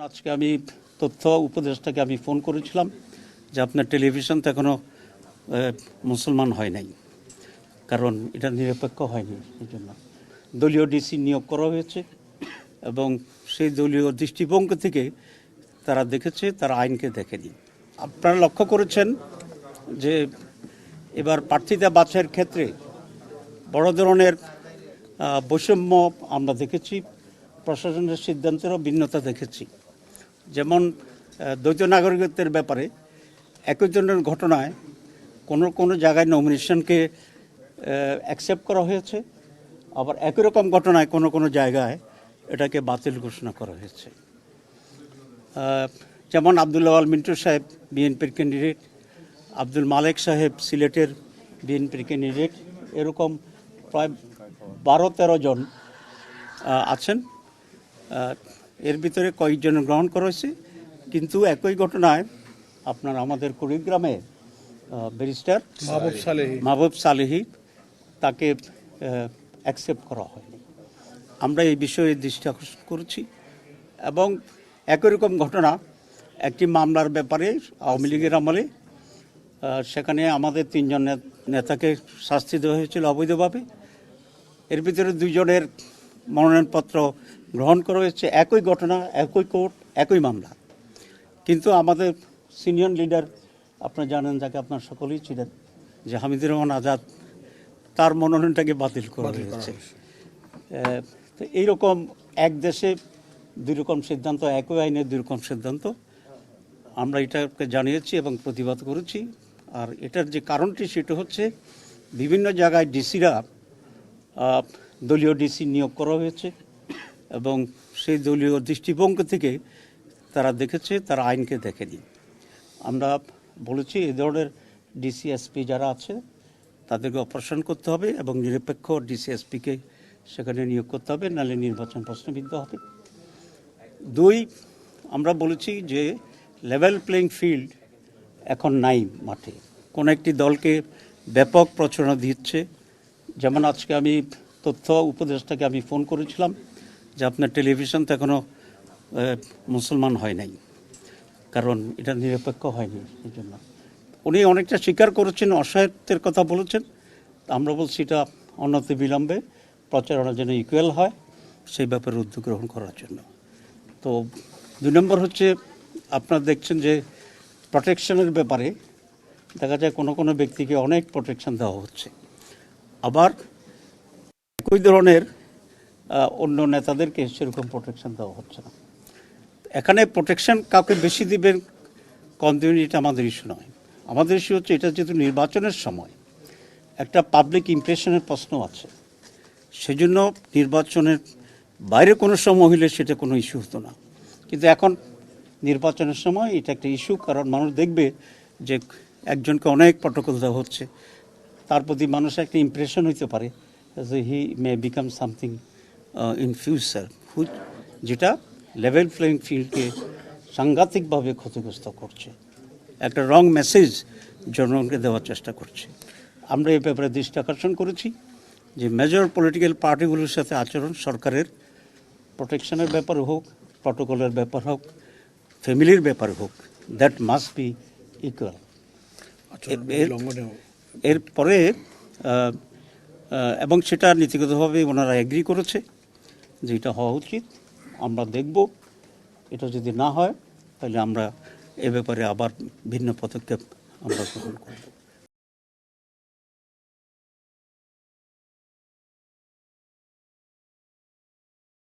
আজকে আমি তথ্য উপদেষ্টাকে আমি ফোন করেছিলাম যে আপনার টেলিভিশন তো এখনও মুসলমান হয় নাই, কারণ এটা নিরপেক্ষ হয়নি। এই জন্য দলীয় ডিসি নিয়োগ করা হয়েছে এবং সেই দলীয় দৃষ্টিভঙ্গি থেকে তারা দেখেছে, তারা আইনকে দেখেনি। আপনারা লক্ষ্য করেছেন যে এবার প্রার্থীতা বাছাইয়ের ক্ষেত্রে বড় ধরনের বৈষম্য আমরা দেখেছি, প্রশাসনের সিদ্ধান্তেরও ভিন্নতা দেখেছি। যেমন দ্বৈত নাগরিকত্বের ব্যাপারে একই ধরনের ঘটনায় কোনো জায়গায় নমিনেশনকে অ্যাকসেপ্ট করা হয়েছে, আবার একই রকম ঘটনায় কোনো জায়গায় এটাকে বাতিল ঘোষণা করা হয়েছে। যেমন আবদুল্লাহ আল মিন্টু সাহেব বিএনপির ক্যান্ডিডেট, আব্দুল মালেক সাহেব সিলেটের বিএনপির ক্যান্ডিডেট, এরকম প্রায় 12-13 জন আছেন। এর ভিতরে কয়েকজন গ্রহণ করা হয়েছে, কিন্তু একই ঘটনায় আপনার আমাদের কুড়িগ্রামে ব্যারিস্টার মাহবুব সালেহী তাকে অ্যাকসেপ্ট করা হয়নি। আমরা এই বিষয়ে দৃষ্টি আকর্ষণ করেছি এবং একই রকম ঘটনা একটি মামলার ব্যাপারে আওয়ামী লীগের আমলে সেখানে আমাদের 3 জন নেতাকে শাস্তি দেওয়া হয়েছিল অবৈধভাবে। এর ভিতরে 2 জনের মনোনয়নপত্র গ্রহণ করা হয়েছে, একই ঘটনা, একই কোর্ট, একই মামলা। কিন্তু আমাদের সিনিয়র লিডার, আপনারা জানেন, যাকে আপনার সকলেই ছিলেন, যে হামিদুর রহমান আজাদ, তার মনোনয়নটাকে বাতিল করা হয়েছে। তো এইরকম এক দেশে 2 রকম সিদ্ধান্ত, একই আইনের 2 রকম সিদ্ধান্ত, আমরা এটাকে জানিয়েছি এবং প্রতিবাদ করেছি। আর এটার যে কারণটি সেটা হচ্ছে বিভিন্ন জায়গায় ডিসিরা দলীয় ডিসি নিয়োগ করা হয়েছে এবং সেই দলীয় দৃষ্টিভঙ্গি থেকে তারা দেখেছে, তারা আইনকে দেখেনি। আমরা বলেছি এই ধরনের ডিসিএসপি যারা আছে তাদেরকে অপারেশন করতে হবে এবং নিরপেক্ষ ডিসিএসপিকে সেখানে নিয়োগ করতে হবে, নাহলে নির্বাচন প্রশ্নবিদ্ধ হবে। 2, আমরা বলেছি যে লেভেল প্লেইং ফিল্ড এখন নাই মাঠে। কোনো একটি দলকে ব্যাপক প্রচারণা দিচ্ছে। যেমন আজকে আমি তথ্য উপদেষ্টাকে আমি ফোন করেছিলাম যে আপনার টেলিভিশন তো এখনও মুসলমান হয় নাই, কারণ এটা নিরপেক্ষ হয়নি। এই জন্য উনি অনেকটা স্বীকার করেছেন, অসহায়ত্বের কথা বলেছেন। আমরা বলছি এটা অনতি বিলম্বে প্রচারণা যেন ইকুয়াল হয়, সেই ব্যাপারে উদ্যোগ গ্রহণ করার জন্য। তো 2 নম্বর হচ্ছে আপনারা দেখছেন যে প্রোটেকশনের ব্যাপারে দেখা যায় কোনো ব্যক্তিকে অনেক প্রোটেকশন দেওয়া হচ্ছে, আবার একই ধরনের অন্য নেতাদেরকে সেরকম প্রোটেকশন দেওয়া হচ্ছে না। এখানে প্রোটেকশন কাউকে বেশি দিবেন, কম দিবেন, এটা আমাদের ইস্যু নয়। আমাদের ইস্যু হচ্ছে এটা যেহেতু নির্বাচনের সময় একটা পাবলিক ইমপ্রেশনের প্রশ্ন আছে, সেজন্য নির্বাচনের বাইরে কোনো সময় হলে সেটা কোনো ইস্যু হতো না, কিন্তু এখন নির্বাচনের সময় এটা একটা ইস্যু। কারণ মানুষ দেখবে যে একজনকে অনেক প্রটোকল দেওয়া হচ্ছে, তার প্রতি মানুষের একটা ইমপ্রেশন হইতে পারে যে he may become something in future, যেটা লেভেল প্লেইং ফিল্ডকে সাংঘাতিকভাবে ক্ষতিগ্রস্ত করছে, একটা রং মেসেজ জনগণকে দেওয়ার চেষ্টা করছে। আমরা এই ব্যাপারে দৃষ্টি আকর্ষণ করেছি যে মেজর পলিটিক্যাল পার্টিগুলোর সাথে আচরণ সরকারের প্রোটেকশনের ব্যাপারে হোক, প্রটোকলের ব্যাপার হোক, ফ্যামিলির ব্যাপারে হোক, দ্যাট মাস্ট বি ইকুয়াল। এরপরে এবং সেটা নীতিগতভাবে ওনারা এগ্রি করেছে যে এটা হওয়া উচিত। আমরা দেখব, এটা যদি না হয় তাহলে আমরা এ ব্যাপারে আবার ভিন্ন পদক্ষেপ আমরা গ্রহণ করব।